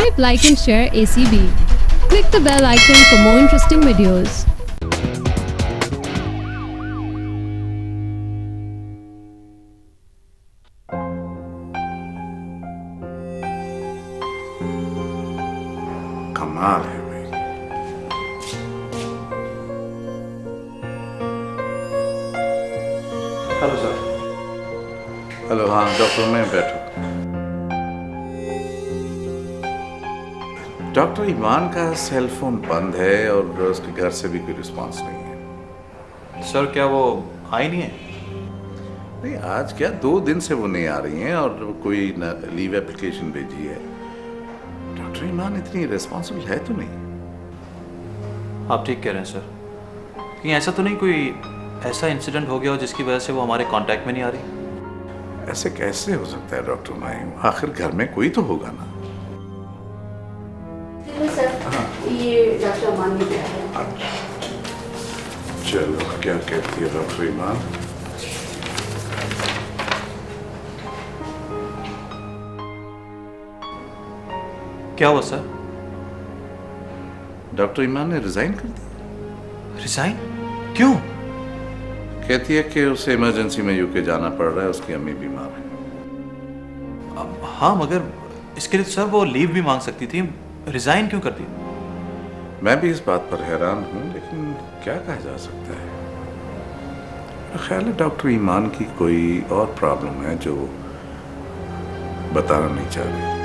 Subscribe, like and share ACB. Click the bell icon for more interesting videos. कमाल है भाई। Hello sir. Hello, हाँ doctor, मैं बैठो। डॉक्टर ईमान का सेल फोन बंद है और उसके घर से भी कोई रिस्पांस नहीं है। सर क्या वो आई नहीं है? नहीं, आज क्या 2 दिन से वो नहीं आ रही हैं और कोई लीव एप्लीकेशन भेजी है। डॉक्टर ईमान इतनी रिस्पॉन्सिबल है तो नहीं? आप ठीक कह रहे हैं सर। कहीं ऐसा तो नहीं कोई ऐसा इंसिडेंट हो गया हो जिसकी वजह से वो हमारे कांटेक्ट में नहीं आ रही? ऐसे कैसे हो सकता है डॉक्टर मायूं? आखिर घर में कोई तो होगा ना। सर ये डॉक्टर अमान ने दिया है। अच्छा, चलो क्या कहती है डॉक्टर ईमान? क्या हुआ सर? डॉक्टर ईमान ने रिजाइन कर दिया। रिजाइन? क्यों? कहती है कि उसे इमरजेंसी में यूके जाना पड़ रहा है, उसकी अम्मी बीमार है। हाँ मगर इसके लिए सर वो लीव भी मांग सकती थी, रिजाइन क्यों करती? मैं भी इस बात पर हैरान हूँ, लेकिन क्या कहा जा सकता है। मेरा ख्याल है डॉक्टर ईमान की कोई और प्रॉब्लम है जो बताना नहीं चाह रही।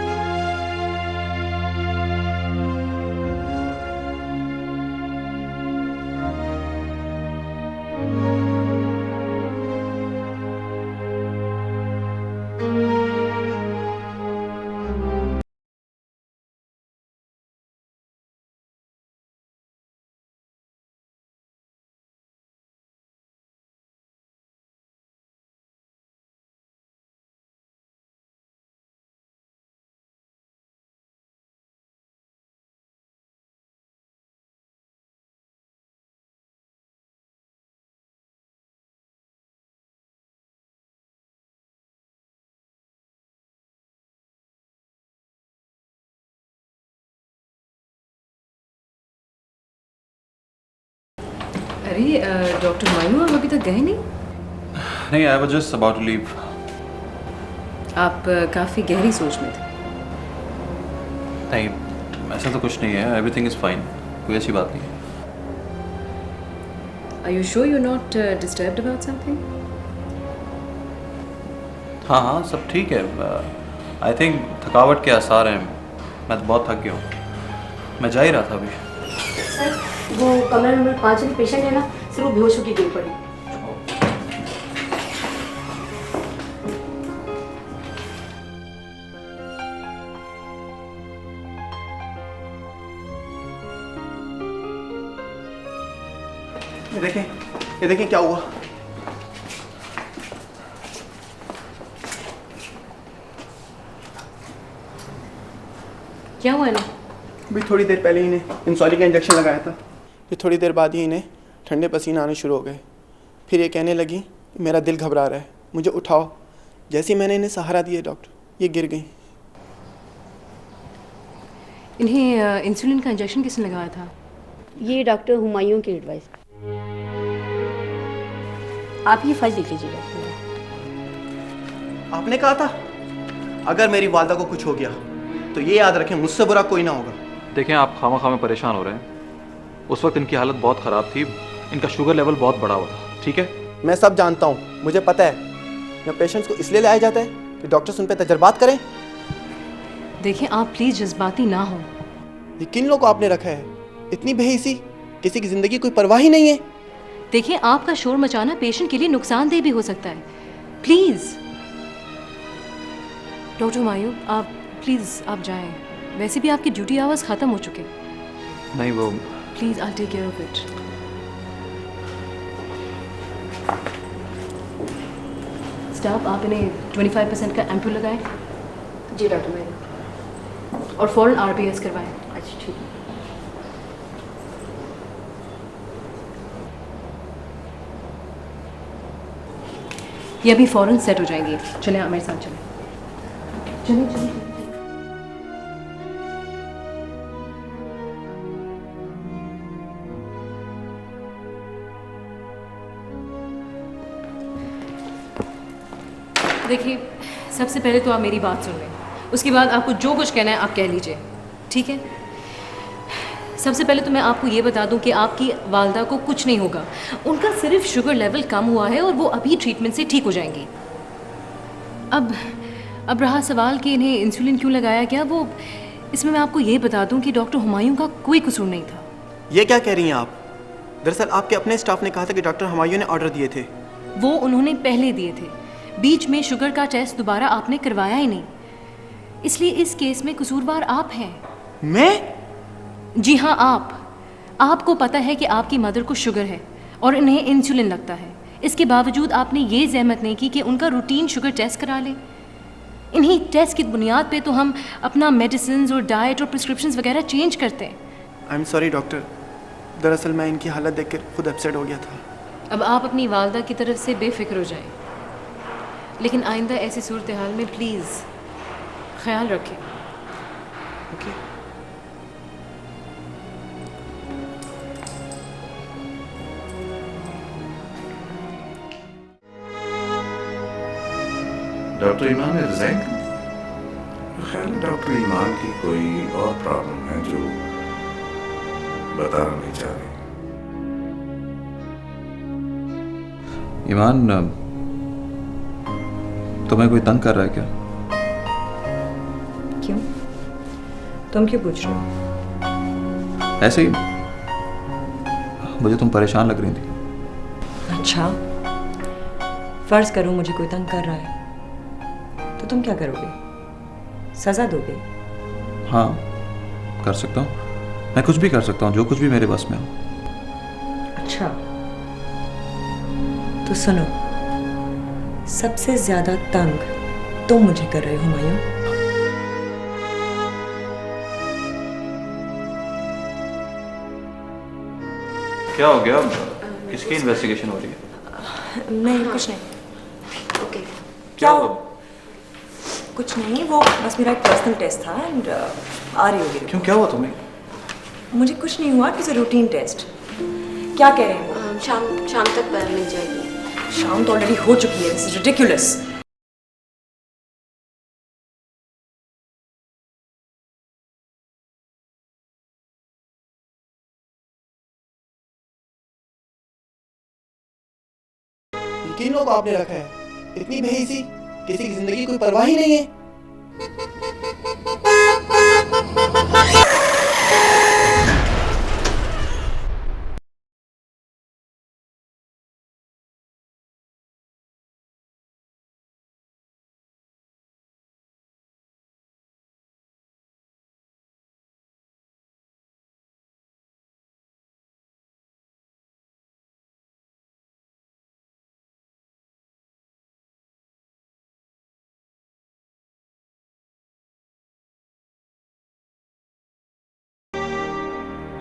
अरे डॉक्टर मायूं आप अभी तक गए नहीं? नहीं, I was just about to leave. आप काफ़ी गहरी सोच में थे। नहीं, ऐसा तो कुछ नहीं है, एवरीथिंग इज़ फाइन, कोई ऐसी बात नहीं है। Are you sure you're not disturbed about something? हाँ हाँ सब ठीक है। आई थिंक थकावट के आसार हैं, मैं तो बहुत थक गया हूँ। मैं जा ही रहा था अभी। सर वो कमरा नंबर 5 में पेशेंट है ना, सिर्फ वो बेहोश होकर गिर पड़ी। ये देखें क्या हुआ। क्या हुआ ना? अभी थोड़ी देर पहले ही इन्हें इंसॉली का इंजेक्शन लगाया था। फिर थोड़ी देर बाद ही इन्हें ठंडे पसीने आने शुरू हो गए। फिर ये कहने लगी मेरा दिल घबरा रहा है, मुझे उठाओ। जैसे ही मैंने इन्हें सहारा दिया डॉक्टर, ये गिर गई। इन्हें इंसुलिन का इंजेक्शन किसने लगाया था? ये डॉक्टर हुमायूं की एडवाइस। आप ये फाइल देख लीजिए डॉक्टर। आपने कहा था अगर मेरी वालदा को कुछ हो गया तो ये याद रखें मुझसे बुरा कोई ना होगा। देखें, आप खामा में परेशान हो रहे हैं। उस वक्त इनकी हालत बहुत ख़राब थी, इनका शुगर लेवल बहुत बढ़ा हुआ था, ठीक है? मैं सब जानता हूँ, मुझे पता है। मैं पेशेंट्स को इसलिए लाया जाता है कि डॉक्टर्स उन पर तजर्बात करें। देखिए आप प्लीज़ जज्बाती ना हो। ये किन लोगों को आपने रखा है? इतनी बेहिसी, किसी की ज़िंदगी कोई परवाह ही नहीं है। देखिए आपका शोर मचाना पेशेंट के लिए नुकसानदेह भी हो सकता है। प्लीज़ डॉक्टर हुमायूं, आप प्लीज़ आप जाएं। वैसे भी आपकी ड्यूटी आवर्स ख़त्म हो चुके। नहीं वो please I take care of it. Staff आप इन्हें 25% का एम्पूल लगाएं। जी डॉक्टर मैं। और फ़ौरन आरबीएस करवाएं। अच्छा ठीक है। ये अभी फ़ौरन सेट हो जाएंगी। चलें हमारे साथ चलें। चलिए चलिए। देखिए, सबसे पहले तो आप मेरी बात सुन लें, उसके बाद आपको जो कुछ कहना है आप कह लीजिए, ठीक है? सबसे पहले तो मैं आपको ये बता दूं कि आपकी वालदा को कुछ नहीं होगा। उनका सिर्फ शुगर लेवल कम हुआ है और वो अभी ट्रीटमेंट से ठीक हो जाएंगी। अब रहा सवाल कि इन्हें इंसुलिन क्यों लगाया गया, वो इसमें मैं आपको ये बता दूं कि डॉक्टर हुमायूं का कोई कसूर नहीं था। ये क्या कह रही हैं आप? दरअसल आपके अपने स्टाफ ने कहा था कि डॉक्टर हुमायूं ने ऑर्डर दिए थे। वो उन्होंने पहले दिए थे, बीच में शुगर का टेस्ट दोबारा आपने करवाया ही नहीं, इसलिए इस केस में कसूरवार आप हैं। मैं? जी हाँ, आपको पता है कि आपकी मदर को शुगर है और इन्हें इंसुलिन लगता है। इसके बावजूद आपने ये जहमत नहीं की कि उनका रूटीन शुगर टेस्ट करा लें। इन्हीं टेस्ट की बुनियाद पे तो हम अपना मेडिसिन और डाइट और प्रिस्क्रिप्शंस वगैरह चेंज करते हैं। आई एम सॉरी डॉक्टर, दरअसल मैं इनकी हालत देखकर खुद अपसेट हो गया था। अब आप अपनी वालदा की तरफ से बेफिक्र हो जाएं, लेकिन आइंदा ऐसी सूरत हाल में प्लीज़ ख्याल रखें। ओके। डॉक्टर ईमान ने रिजाइन कर दिया। ख्याल है डॉक्टर ईमान की कोई और प्रॉब्लम है जो बताना नहीं चाह रही। ईमान, तुम्हें कोई तंग कर रहा है क्या? क्यों? तुम क्यों पूछ रहे हो? ऐसे ही, मुझे तुम परेशान लग रही थी। अच्छा, फर्ज करो मुझे कोई तंग कर रहा है, तो तुम क्या करोगे? सजा दोगे? हाँ, कर सकता हूँ। मैं कुछ भी कर सकता हूँ, जो कुछ भी मेरे बस में हो। अच्छा, तो सुनो, सबसे ज्यादा तंग तुम मुझे कर रहे हो हुमायूं। क्या हो गया? किसकी इन्वेस्टिगेशन हो रही है? नहीं, कुछ नहीं। ओके। क्या हुआ? कुछ नहीं, वो बस मेरा एक पर्सनल टेस्ट था एंड आ रही होगी। क्यों, क्या हुआ तुम्हें? मुझे कुछ नहीं हुआ, it was a routine test. क्या कह रहे हैं? शाम तक मिल जाएगी। शाम तो ऑलरेडी हो चुकी है, दिस इज रिडिकुलस। किन लोग आपने रखा है? इतनी बेहिसी, किसी की जिंदगी कोई परवाह ही नहीं है।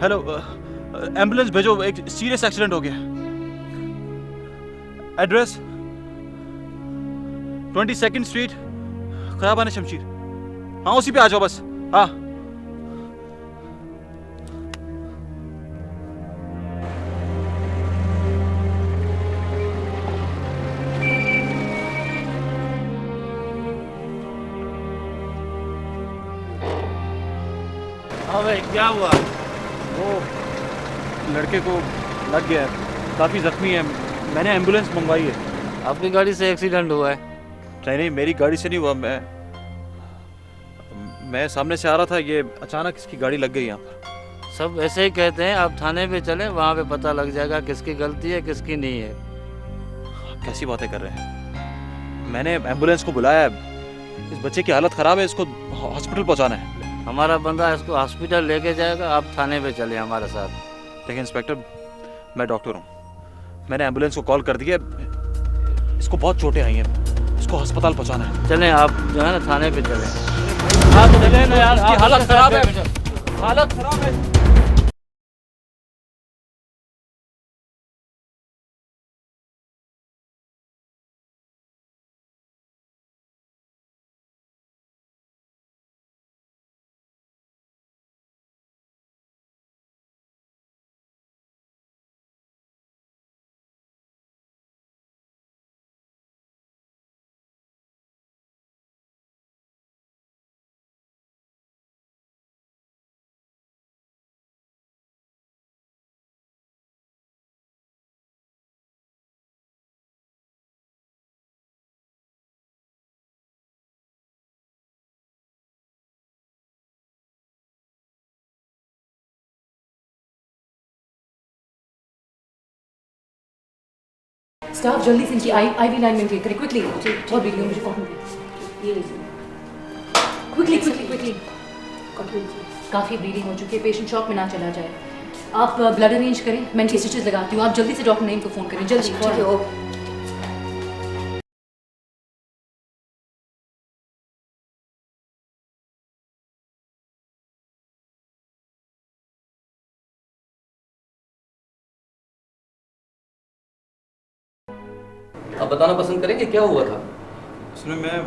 हेलो, एम्बुलेंस भेजो, एक सीरियस एक्सीडेंट हो गया। Address 22nd street, Khayaban Shamsheer. हाँ, उसी पे आ जाओ बस। हाँ। हाँ भाई, क्या हुआ? वो लड़के को लग गया है, काफ़ी जख्मी है। मैंने एम्बुलेंस मंगवाई है। आपकी गाड़ी से एक्सीडेंट हुआ है? नहीं, मेरी गाड़ी से नहीं हुआ। मैं सामने से आ रहा था, ये अचानक इसकी गाड़ी लग गई यहाँ पर। सब ऐसे ही कहते हैं, आप थाने पे चलें, वहाँ पे पता लग जाएगा किसकी गलती है किसकी नहीं है। आप कैसी बातें कर रहे हैं? मैंने एम्बुलेंस को बुलाया है, इस बच्चे की हालत ख़राब है, इसको हॉस्पिटल पहुँचाना है। हमारा बंदा इसको हॉस्पिटल लेके जाएगा, आप थाने पे चले हमारे साथ। देखिए इंस्पेक्टर, मैं डॉक्टर हूँ, मैंने एम्बुलेंस को कॉल कर दिया, इसको बहुत चोटें आई हैं, इसको अस्पताल पहुँचाना है। चलें, आप जो है ना थाने पे चलें। आप चलें ना यार, हालत ख़राब है, हालत ख़राब है। स्टाफ जल्दी से इनकी आईवी लाइन मेंटेन करें क्विकली। बहुत बिगड़ी मुझे कॉटन दे। ये लीजिए क्विकली क्विकली क्विकली। कॉटन लीजिए। काफ़ी ब्लीडिंग हो चुकी है, पेशेंट शॉक में ना चला जाए। आप ब्लड अरेंज करें, मैं इनकी स्टिचेस लगाती हूँ। आप जल्दी से डॉक्टर नईम को फ़ोन करें, जल्दी। ठीक है ओके। आप बताना पसंद करेंगे क्या हुआ था? उसमें मैं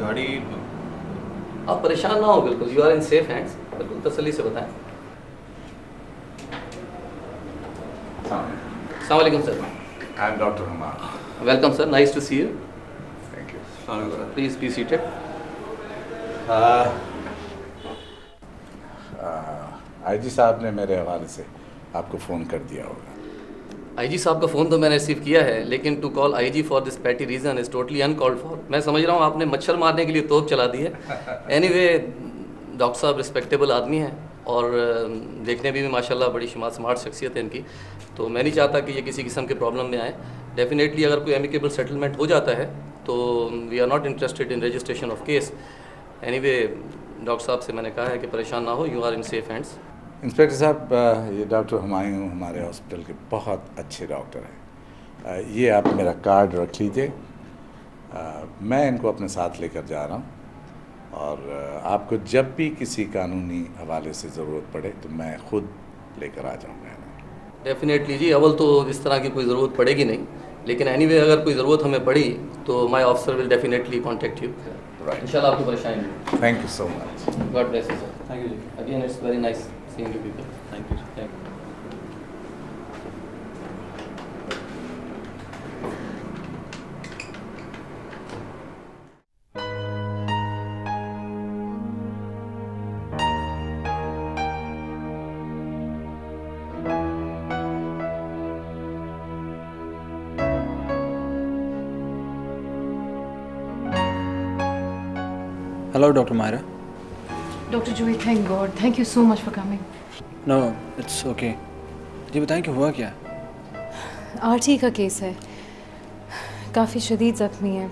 गाड़ी आप परेशान ना हो, बिल्कुल you are in safe hands, बिल्कुल तसल्ली से बताएं। अस्सलाम वालेकुम sir. I am doctor Humayun. Welcome sir, nice to see you. Thank you. Please be seated. IG साहब ने मेरे हवाले से आपको फ़ोन कर दिया होगा। आईजी साहब का फ़ोन तो मैंने रिसीव किया है, लेकिन to call IG for this petty reason is totally uncalled for. मैं समझ रहा हूँ आपने मच्छर मारने के लिए तोप चला दी है। एनीवे डॉक्टर साहब रिस्पेक्टेबल आदमी हैं और देखने में भी माशाल्लाह बड़ी स्मार्ट शख्सियत है इनकी, तो मैं नहीं चाहता कि ये किसी किस्म के प्रॉब्लम में आए। डेफिनेटली अगर कोई एमिकेबल सेटलमेंट हो जाता है तो we are not interested in registration of case. Anyway doctor साहब से मैंने कहा है कि परेशान ना हो, you are in safe hands. Inspector साहब, ये डॉक्टर हुमायूं हमारे हॉस्पिटल के बहुत अच्छे डॉक्टर हैं। ये आप मेरा कार्ड रख लीजिए, मैं इनको अपने साथ लेकर जा रहा हूँ और आपको जब भी किसी कानूनी हवाले से ज़रूरत पड़े तो मैं खुद लेकर आ जाऊँगा। डेफिनेटली जी, अव्वल तो इस तरह की कोई ज़रूरत पड़ेगी नहीं, लेकिन एनीवे अगर कोई ज़रूरत हमें पड़ी तो my officer will definitely contact you. Right, इंशाल्लाह आपको परेशानी नहीं। Thank you so much. God bless you sir. Thank you जी। Again it's very nice seeing you people. Thank you. Thank you. Hello doctor Maira. Doctor Juhi, thank God, thank you so much for coming. No it's okay. ये बताएं कि हुआ क्या? RT का case है, काफ़ी शदीद ज़ख्मी है,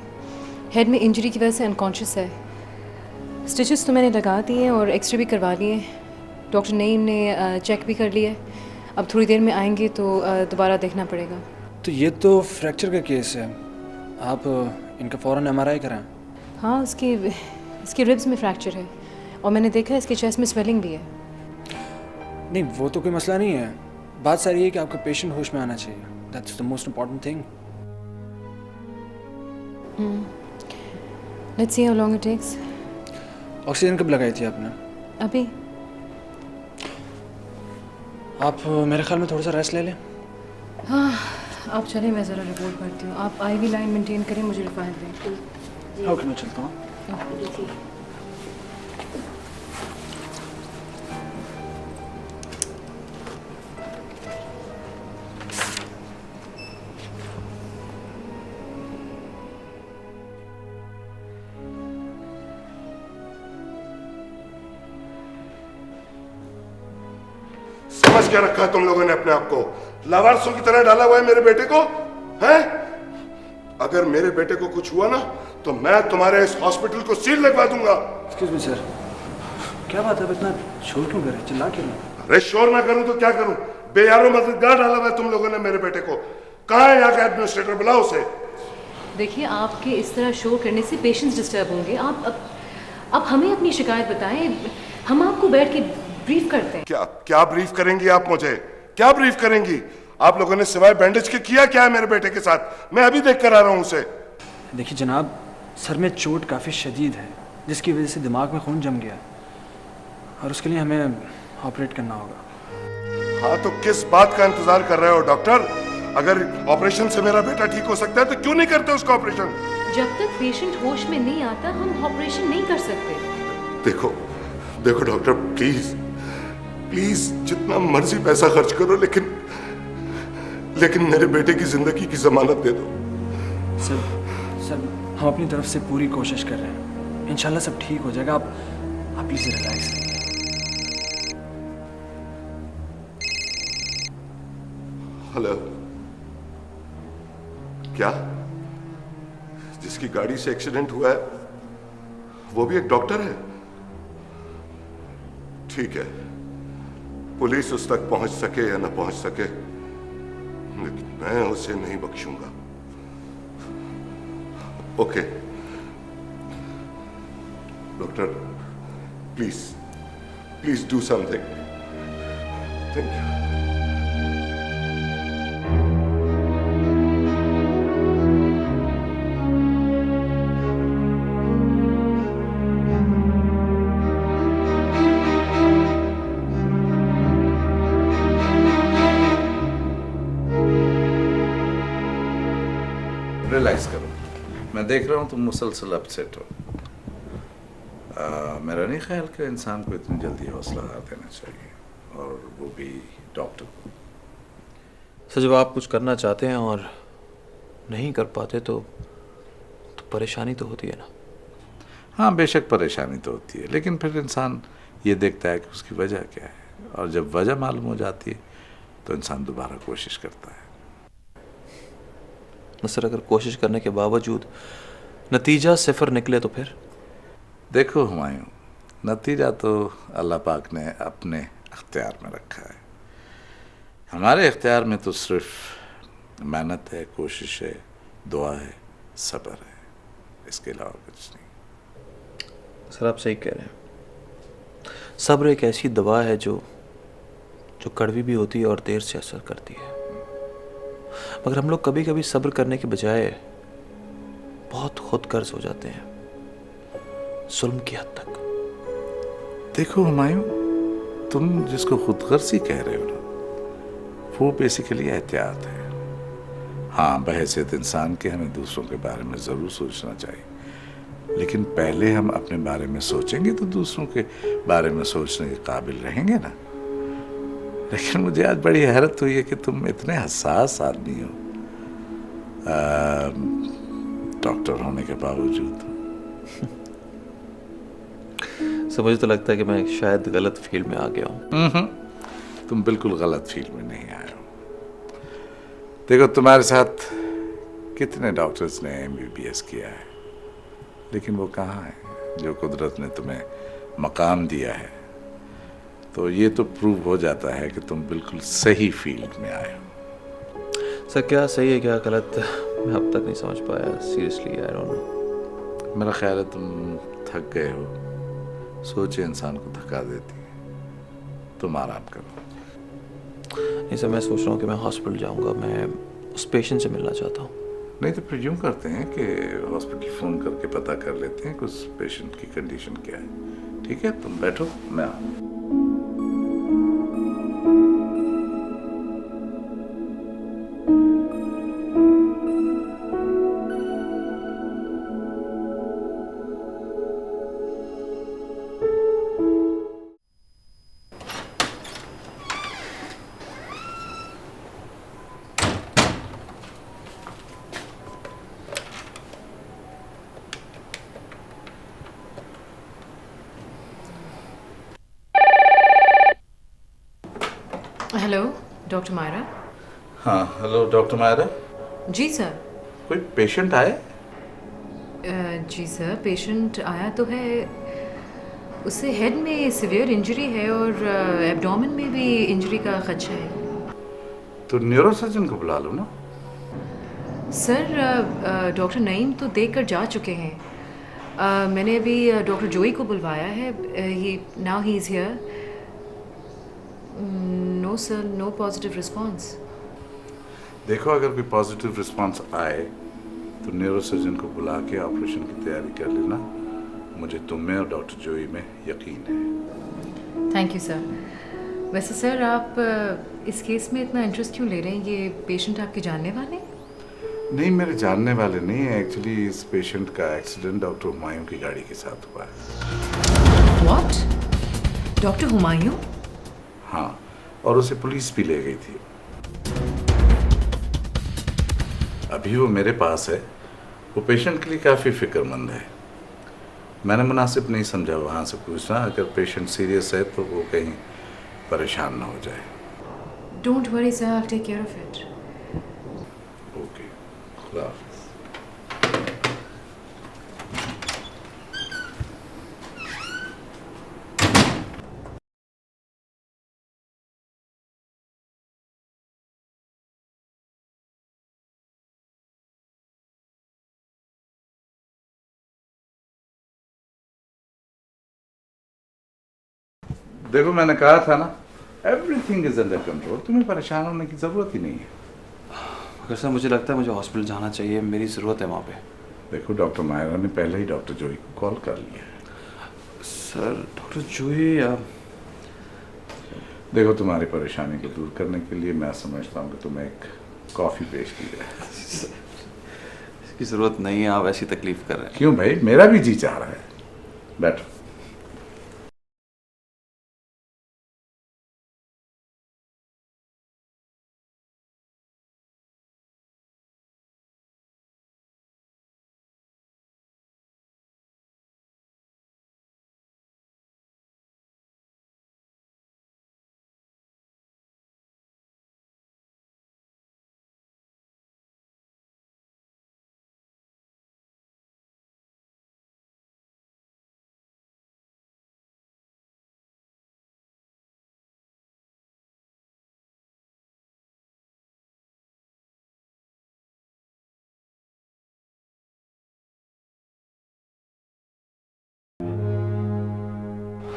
हेड में इंजरी की वजह से अनकॉन्शियस है। स्टिचेस तो मैंने लगा दिए हैं और एक्सरे भी करवा लिए। डॉक्टर नईम ने चेक भी कर लिया है, अब थोड़ी देर में आएंगे तो दोबारा देखना पड़ेगा। तो ये तो फ्रैक्चर का केस है, आप इनका फ़ौरन MRI कराएं। हाँ, इसके रिब्स में फ्रैक्चर है और मैंने देखा है इसके चेस्ट में स्वेलिंग भी है। नहीं वो तो कोई मसला नहीं है, बात सारी है कि आपका पेशेंट होश में आना चाहिए। That's the most important thing. Let's see how long it takes. Oxygen कब लगाई थी आपने? अभी। आप मेरे ख्याल में थोड़ा सा रेस्ट ले लें। हाँ आप चलें, मैं ज़रा रिपोर्ट करती हूँ। आप आईवी लाइन मेंटेन करें, मुझे रिफाइल दें। ओके मैं चलता हूँ। समझ क्या रखा है तुम लोगों ने अपने आप को? लावारसों की तरह डाला हुआ है मेरे बेटे को, हैं? अगर मेरे बेटे को कुछ हुआ ना तो मैं तुम्हारे इस हॉस्पिटल को सील लगवा दूंगा। एक्सक्यूज मी सर, क्या बात है, इतना शोर क्यों कर रहे हैं, चिल्ला क्यों? अरे शोर ना करूं तो क्या करूं? बेयारो मददगार डाला हुआ है तुम लोगों ने मेरे बेटे को। कहाँ है यहाँ का एडमिनिस्ट्रेटर? बुलाओ उसे। देखिए, आपके इस तरह शोर करने से पेशेंट्स डिस्टर्ब होंगे। आप हमें अपनी शिकायत बताएं, हम आपको बैठ के ब्रीफ करते हैं। क्या ब्रीफ करेंगी आप मुझे? क्या ब्रीफ करेंगी? आप लोगों ने सिवाय बैंडेज के किया क्या है मेरे बेटे के साथ? मैं अभी देख कर आ रहा हूँ उसे। देखिए जनाब, सर में चोट काफ़ी शदीद है जिसकी वजह से दिमाग में खून जम गया और उसके लिए हमें ऑपरेट करना होगा। हाँ तो किस बात का इंतजार कर रहे हो डॉक्टर? अगर ऑपरेशन से मेरा बेटा ठीक हो सकता है तो क्यों नहीं करते उसका ऑपरेशन? जब तक पेशेंट होश में नहीं आता हम ऑपरेशन नहीं कर सकते। देखो देखो डॉक्टर, प्लीज प्लीज जितना मर्जी पैसा खर्च करो, लेकिन मेरे बेटे की जिंदगी की जमानत दे दो। सर हम अपनी तरफ से पूरी कोशिश कर रहे हैं, इंशाल्लाह सब ठीक हो जाएगा। आप प्लीज रिलैक्स। हेलो क्या? जिसकी गाड़ी से एक्सीडेंट हुआ है वो भी एक डॉक्टर है? ठीक है, पुलिस उस तक पहुंच सके या ना पहुंच सके, लेकिन मैं उसे नहीं बख्शूंगा। Okay doctor, please do something. Thank you. Relax करो, मैं देख रहा हूँ तुम मुसलसल अपसेट हो। मेरा नहीं ख्याल कि इंसान को इतनी जल्दी हौसला हार देना चाहिए, और वो भी डॉक्टर को। सर जब आप कुछ करना चाहते हैं और नहीं कर पाते तो परेशानी तो होती है ना। हाँ बेशक परेशानी तो होती है, लेकिन फिर इंसान ये देखता है कि उसकी वजह क्या है, और जब वजह मालूम हो जाती है तो इंसान दोबारा कोशिश करता है। सर अगर कोशिश करने के बावजूद नतीजा सिफर निकले तो फिर? देखो हुमायूं, नतीजा तो अल्लाह पाक ने अपने अख्तियार में रखा है। हमारे इख्तियार में तो सिर्फ मेहनत है, कोशिश है, दुआ है, सब्र है, इसके अलावा कुछ नहीं। सर आप सही कह रहे हैं। सब्र एक ऐसी दवा है जो कड़वी भी होती है और देर से असर करती है, मगर हम लोग कभी कभी सब्र करने के बजाय बहुत खुदगर्ज हो जाते हैं, जुल्म की हद तक। देखो हुमायूं, तुम जिसको खुदगर्जी कह रहे हो ना, वो बेसिकली एहतियात है। हाँ बहैसियत इंसान के हमें दूसरों के बारे में ज़रूर सोचना चाहिए, लेकिन पहले हम अपने बारे में सोचेंगे तो दूसरों के बारे में सोचने के काबिल रहेंगे ना। लेकिन मुझे आज बड़ी हैरत हुई है कि तुम इतने हसास आदमी हो, डॉक्टर होने के बावजूद। सर मुझे तो लगता है कि मैं शायद गलत फील्ड में आ गया हूँ। तुम बिल्कुल गलत फील्ड में नहीं आए हो। देखो तुम्हारे साथ कितने डॉक्टर्स ने MBBS किया है, लेकिन वो कहाँ है जो कुदरत ने तुम्हें मकाम दिया है। तो ये तो प्रूव हो जाता है कि तुम बिल्कुल सही फील्ड में आए हो। सर क्या सही है क्या गलत, मैं अब तक नहीं समझ पाया। Seriously I don't know. मेरा ख्याल है तुम थक गए हो। सोचे इंसान को थका देती है। तुम आराम करो। नहीं सर मैं सोच रहा हूँ कि मैं हॉस्पिटल जाऊँगा, मैं उस पेशेंट से मिलना चाहता हूँ। नहीं तो फिर यूँ करते हैं कि हॉस्पिटल फ़ोन करके पता कर लेते हैं कि उस पेशेंट की कंडीशन क्या है। ठीक है तुम बैठो, मैं आऊँ। Hello doctor Maira. हाँ हेलो डॉक्टर मायरा। जी सर। कोई पेशेंट आए? जी सर पेशेंट आया तो है, उससे हेड में सिवियर इंजरी है और एब्डोमेन में भी इंजरी का खदशा है। तो न्यूरोसर्जन को बुला लो ना। सर डॉक्टर नईम तो देख कर जा चुके हैं। मैंने अभी डॉक्टर जोई को बुलवाया है। Now he is here. No sir, no positive response. देखो अगर कोई पॉजिटिव रिस्पांस आए तो न्यूरोसर्जन को बुला के ऑपरेशन की तैयारी कर लेना। मुझे तुम में और डॉक्टर जोई में यकीन है। Thank you sir. वैसे सर आप इस केस में इतना इंटरेस्ट क्यों ले रहे हैं? ये पेशेंट आपके जानने वाले? नहीं मेरे जानने वाले नहीं है। एक्चुअली इस पेशेंट का एक्सीडेंट डॉक्टर हुमायूं की गाड़ी के साथ हुआ है। व्हाट? डॉक्टर हुमायूं? हाँ, और उसे पुलिस भी ले गई थी। अभी वो मेरे पास है। वो पेशेंट के लिए काफ़ी फिक्रमंद है। मैंने मुनासिब नहीं समझा वहाँ से पूछना। अगर पेशेंट सीरियस है तो वो कहीं परेशान ना हो जाए। Don't worry sir, I will take care of it. Okay, खुदा हाफिज़। देखो मैंने कहा था ना, एवरीथिंग इज अंडर कंट्रोल, तुम्हें परेशान होने की जरूरत ही नहीं है। मगर सर मुझे लगता है मुझे हॉस्पिटल जाना चाहिए, मेरी ज़रूरत है वहाँ पे। देखो डॉक्टर मायरा ने पहले ही डॉक्टर जोई को कॉल कर लिया है। सर डॉक्टर जोई देखो तुम्हारी परेशानी को दूर करने के लिए मैं समझता हूँ कि तुम्हें एक कॉफ़ी पेश की जाए। इसकी ज़रूरत नहीं है, आप ऐसी तकलीफ कर रहे हैं। क्यों भाई, मेरा भी जी चाह रहा है। बैठो।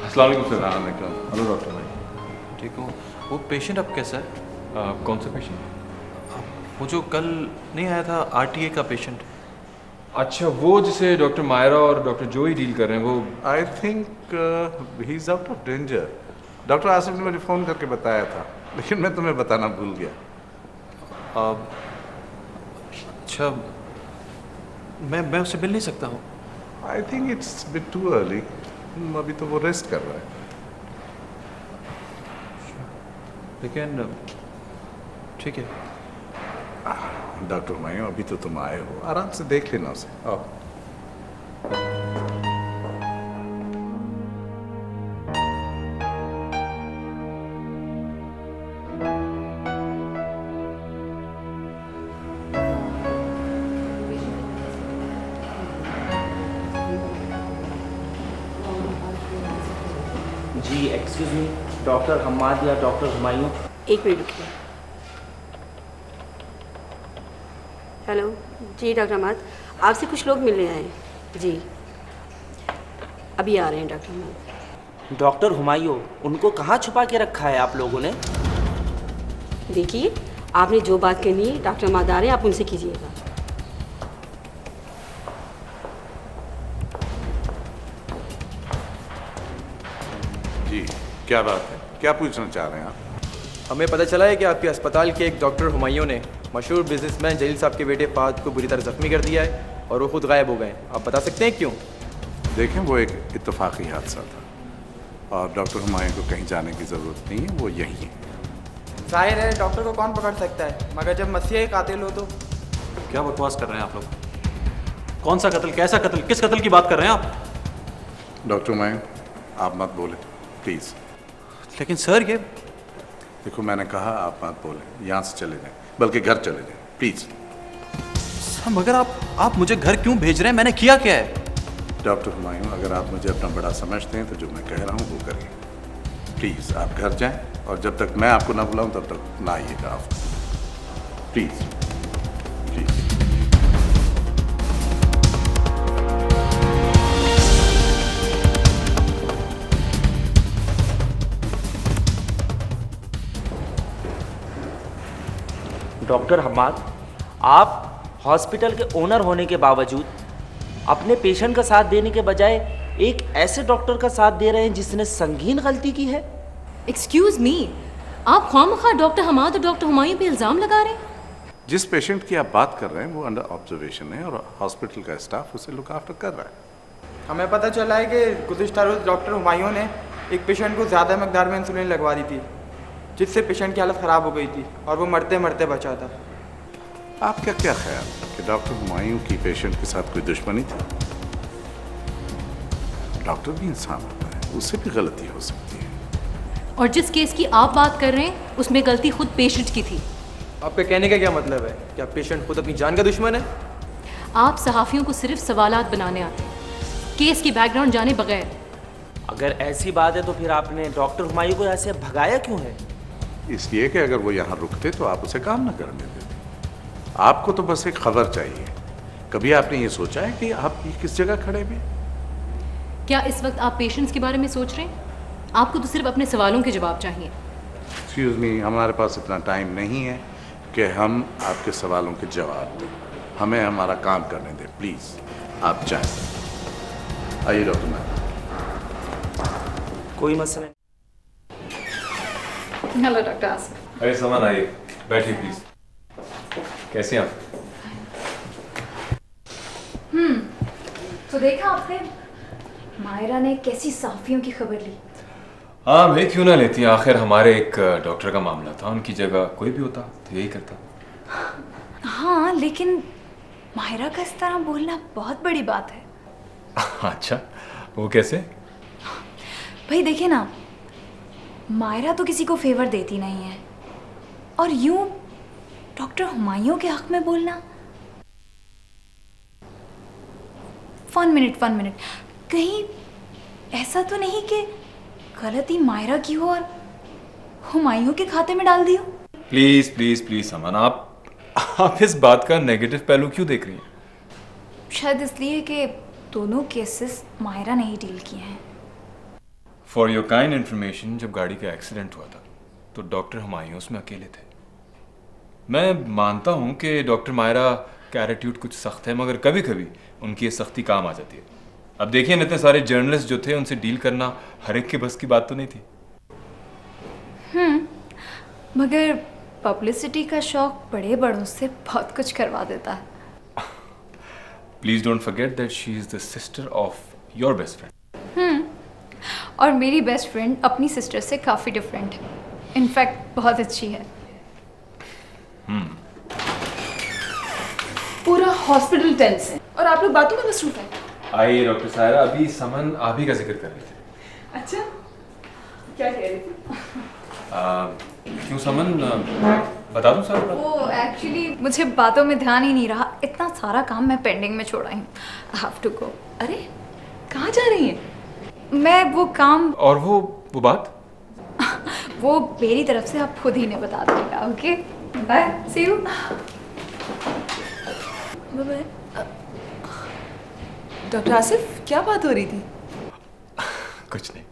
अस्सलाम वालेकुम सर। हेलो डॉक्टर भाई। ठीक हूँ। वो पेशेंट अब कैसा है? कौन सा पेशेंट? वो जो कल नहीं आया था, आरटीए का पेशेंट। अच्छा, वो जिसे डॉक्टर मायरा और डॉक्टर जोई डील कर रहे हैं, वो I think he is out of danger. Doctor Asif ने मुझे फ़ोन करके बताया था, लेकिन मैं तुम्हें बताना भूल गया। अच्छा, मैं उससे मिल नहीं सकता हूँ। I think it's bit too early, अभी तो वो रेस्ट कर रहा है। लेकिन ठीक है। डॉक्टर हुमायूं, अभी तो तुम आए हो, आराम से देख लेना उसे। आओ। जी एक्सक्यूज मी, डॉक्टर हम्माद या डॉक्टर हुमायूं? एक मिनट रुकिए। हेलो जी डॉक्टर हम्माद, आपसे कुछ लोग मिलने आए हैं। जी अभी आ रहे हैं डॉक्टर हम्माद। डॉक्टर हुमायूं, उनको कहाँ छुपा के रखा है आप लोगों ने? देखिए, आपने जो बात करनी है डॉक्टर हम्माद आ रहे हैं, आप उनसे कीजिएगा। जी क्या बात है, क्या पूछना चाह रहे हैं आप? हमें पता चला है कि आपके अस्पताल के एक डॉक्टर हुमायूं ने मशहूर बिजनेसमैन जलील साहब के बेटे फाहद को बुरी तरह जख्मी कर दिया है और वो खुद गायब हो गए। आप बता सकते हैं क्यों? देखें, वो एक इत्तेफाकी हादसा था और डॉक्टर हुमायूं को कहीं जाने की ज़रूरत नहीं है, वो यहीं है। जाहिर है डॉक्टर को कौन पकड़ सकता है, मगर जब मसीहा कातिल हो तो। क्या बकवास कर रहे हैं आप लोग? कौन सा कत्ल, कैसा कत्ल, किस कत्ल की बात कर रहे हैं आप? डॉक्टर हुमायूं, आप मत बोले प्लीज़। लेकिन सर ये देखो, मैंने कहा आप मत बोले, यहाँ से चले जाएं, बल्कि घर चले जाएं प्लीज़। सर मगर आप मुझे घर क्यों भेज रहे हैं? मैंने किया क्या है? डॉक्टर हुमायूं, अगर आप मुझे अपना बड़ा समझते हैं तो जो मैं कह रहा हूँ वो करिए प्लीज़। आप घर जाएं और जब तक मैं आपको ना बुलाऊं तब तक ना आइएगा आप, प्लीज़ प्लीज़। डॉक्टर हम्माद, आप हॉस्पिटल के ओनर होने के बावजूद अपने पेशेंट का साथ देने के बजाय एक ऐसे डॉक्टर का साथ दे रहे हैं जिसने संगीन गलती की है। एक्सक्यूज मी, आप ख्वामख्वाह डॉक्टर हम्माद और डॉक्टर हुमायूं पे इल्ज़ाम लगा रहे हैं? जिस पेशेंट की आप बात कर रहे हैं वो अंडर ऑब्जर्वेशन है और हॉस्पिटल का स्टाफ उसे लुक आफ्टर कर रहा है। हमें पता चला है कि गुज़िश्ता रोज़ डॉक्टर हुमायूं ने एक पेशेंट को ज़्यादा मकदार में इंसुलिन लगवा दी थी, जिससे पेशेंट की हालत ख़राब हो गई थी और वो मरते मरते बचा था। आपका क्या ख्याल कि डॉक्टर हुमायूं की पेशेंट के साथ कोई दुश्मनी थी? डॉक्टर भी इंसान होता है, उससे भी गलती हो सकती है। और जिस केस की आप बात कर रहे हैं उसमें गलती खुद पेशेंट की थी। आपके कहने का क्या मतलब है? क्या पेशेंट खुद अपनी जान का दुश्मन है? आप सहाफ़ियों को सिर्फ सवालात बनाने आते हैं, केस की बैकग्राउंड जाने बगैर। अगर ऐसी बात है तो फिर आपने डॉक्टर हुमायूं को ऐसे भगाया क्यों है? इसलिए कि अगर वो यहाँ रुकते तो आप उसे काम न करने देते। आपको तो बस एक खबर चाहिए। कभी आपने ये सोचा है कि आप ये किस जगह खड़े हैं? क्या इस वक्त आप पेशेंट्स के बारे में सोच रहे हैं? आपको तो सिर्फ अपने सवालों के जवाब चाहिए। एक्सक्यूज़ मी, हमारे पास इतना टाइम नहीं है कि हम आपके सवालों के जवाब दें। हमें हमारा काम करने दें प्लीज़। आप जाएं। आइए डॉक्टर मैम। कोई मसला नहीं। Hello doctor Asif. अरे समन आइए, बैठिए प्लीज। कैसे हैं आप? तो देखा आपने, मायरा ने कैसी साफियों की खबर ली। हाँ भाई, क्यों ना लेती। आखिर हमारे एक डॉक्टर का मामला था, उनकी जगह कोई भी होता तो यही करता। हाँ, लेकिन मायरा का इस तरह बोलना बहुत बड़ी बात है। अच्छा, वो कैसे? भाई देखिए ना, मायरा तो किसी को फेवर देती नहीं है, और यूं डॉक्टर हुमायूं के हक में बोलना। 1 मिनट, कहीं ऐसा तो नहीं कि गलती मायरा की हो और हुमायूं के खाते में डाल दी हो? प्लीज प्लीज प्लीज समन, आप इस बात का नेगेटिव पहलू क्यों देख रही हैं? शायद इसलिए कि दोनों केसेस मायरा ने ही डील किए हैं। फॉर योर काइंड इन्फॉर्मेशन, जब गाड़ी का एक्सीडेंट हुआ था तो डॉक्टर हुमायूं उसमें अकेले थे। मैं मानता हूं कि डॉक्टर मायरा का एटीट्यूड कुछ सख्त है, मगर कभी कभी उनकी ये सख्ती काम आ जाती है। अब देखिए, इतने सारे जर्नलिस्ट जो थे, उनसे डील करना हर एक के बस की बात तो नहीं थी। मगर पब्लिसिटी का शौक बड़े बड़ों से बहुत कुछ करवा देता है। Please don't forget that she is the sister of your best friend. और मेरी बेस्ट फ्रेंड अपनी सिस्टर से काफ़ी डिफरेंट है, इनफैक्ट बहुत अच्छी है। पूरा हॉस्पिटल टेंस है और आप लोग बातों में मसरूफ हैं। आइए डॉक्टर सायरा, अभी समन आप ही का जिक्र कर रहे थे। अच्छा, क्या कह रहे थे? क्यों समन, बता दूं सारा? वो एक्चुअली मुझे बातों में ध्यान ही नहीं रहा, इतना सारा काम मैं पेंडिंग में छोड़ा हूँ। I have to go. अरे कहाँ जा रही हैं? मैं वो काम और वो बात वो मेरी तरफ से आप खुद ही ने बता दीजिएगा। Okay, bye, see you. Bye. Doctor Asif, क्या बात हो रही थी? कुछ नहीं,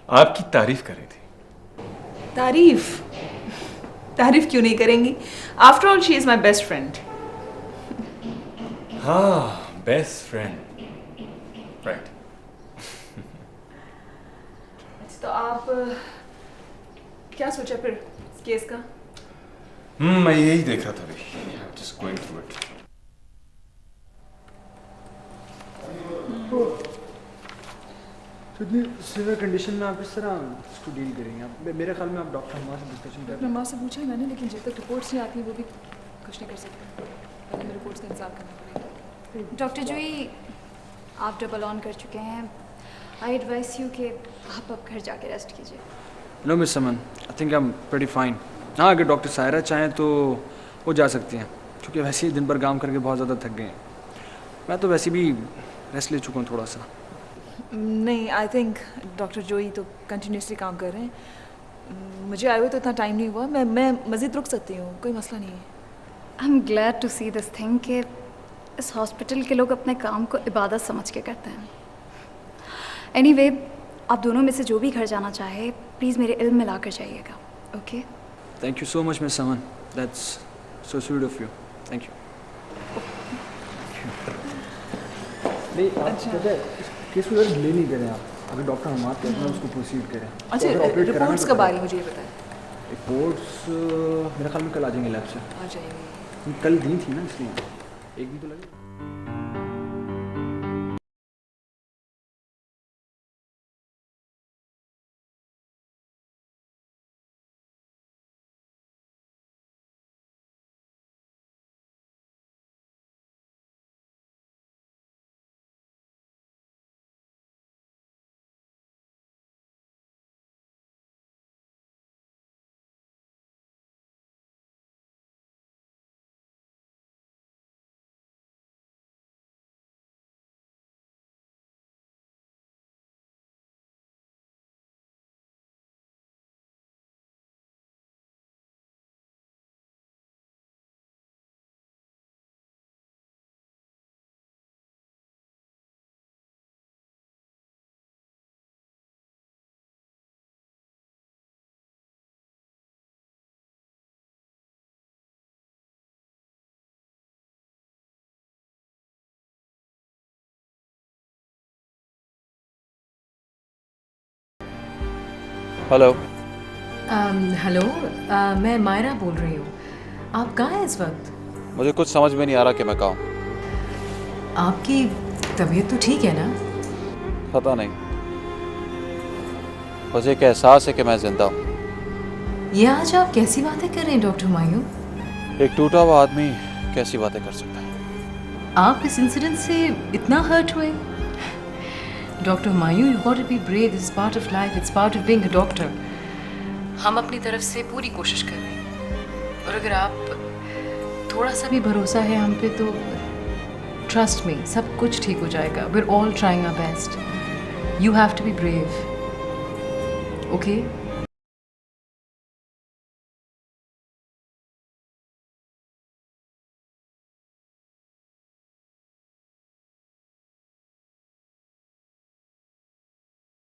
आपकी तारीफ कर रही थी। तारीफ क्यों नहीं करेंगी? After all she is my best friend. हाँ, बेस्ट फ्रेंड, राइट। तो आप क्या सोचा फिर इस केस का? मैं यही देख रहा था भाई, जस्ट गोइंग थ्रू इट। तो इतनी सीवियर कंडीशन में आप इस तरह इसको डील करेंगे? आप मेरे ख्याल में आप डॉक्टर हमारे से डिस्कशन करें। डॉक्टर अम्मा से पूछा है मैंने, लेकिन जब तक रिपोर्ट्स नहीं आती वो भी कुछ नहीं कर सकते। पहले हमें रिपोर्ट्स का इंतजार करना पड़ेगा। डॉक्टर जोई, आप डबल ऑन कर चुके हैं। आई एडवाइस यू कि आप अब घर जाके रेस्ट कीजिए। No miss Saman, I think I am pretty fine. हाँ, अगर डॉक्टर सायरा चाहें तो वो जा सकती हैं, क्योंकि वैसे ही दिन भर काम करके बहुत ज़्यादा थक गए हैं। मैं तो वैसे भी रेस्ट ले चुका हूँ थोड़ा सा। नहीं, आई थिंक डॉक्टर जोई तो कंटिन्यूसली काम कर रहे हैं। मुझे आए हुए तो इतना टाइम नहीं हुआ, मैं मज़ीद रुक सकती हूँ, कोई मसला नहीं है। I am glad to see this thing कि इस हॉस्पिटल के लोग अपने काम को इबादत समझ के करते हैं। एनीवे, आप दोनों में से जो भी घर जाना चाहे प्लीज़ मेरे इल्म में ला कर जाइएगा। Okay, thank you so much miss Saman, that's so sweet of you. Thank you. नहीं, अच्छा, केस को डिले नहीं करें आप। अगर डॉक्टर हमारे कहते हैं उसको प्रोसीड करें। अच्छा, रिपोर्ट्स कब आ रही मुझे ये बताएं। रिपोर्ट्स मेरे ख्याल में कल आ जाएंगे लैब से। आ जाएंगे। कल दी थी ना, इसलिए एक दिन तो लगे। हेलो। हेलो, मैं मायरा बोल रही हूँ। आप कहाँ हैं इस वक्त? मुझे कुछ समझ में नहीं आ रहा कि मैं कहाँ हूँ। आपकी तबीयत तो ठीक है ना? पता नहीं, मुझे एक एहसास है कि मैं जिंदा हूँ। ये आज आप कैसी बातें कर रहे हैं डॉक्टर हुमायूं? एक टूटा हुआ आदमी कैसी बातें कर सकता है? आप इस इंसिडेंट से इतना हर्ट हुए? Doctor Humayun, you got to be brave. This is part of life, it's part of being a doctor. हम अपनी तरफ से पूरी कोशिश कर रहे हैं, और अगर आप थोड़ा सा भी भरोसा है हम पे तो ट्रस्ट मी, सब कुछ ठीक हो जाएगा। We are all trying our best. You have to be brave, okay?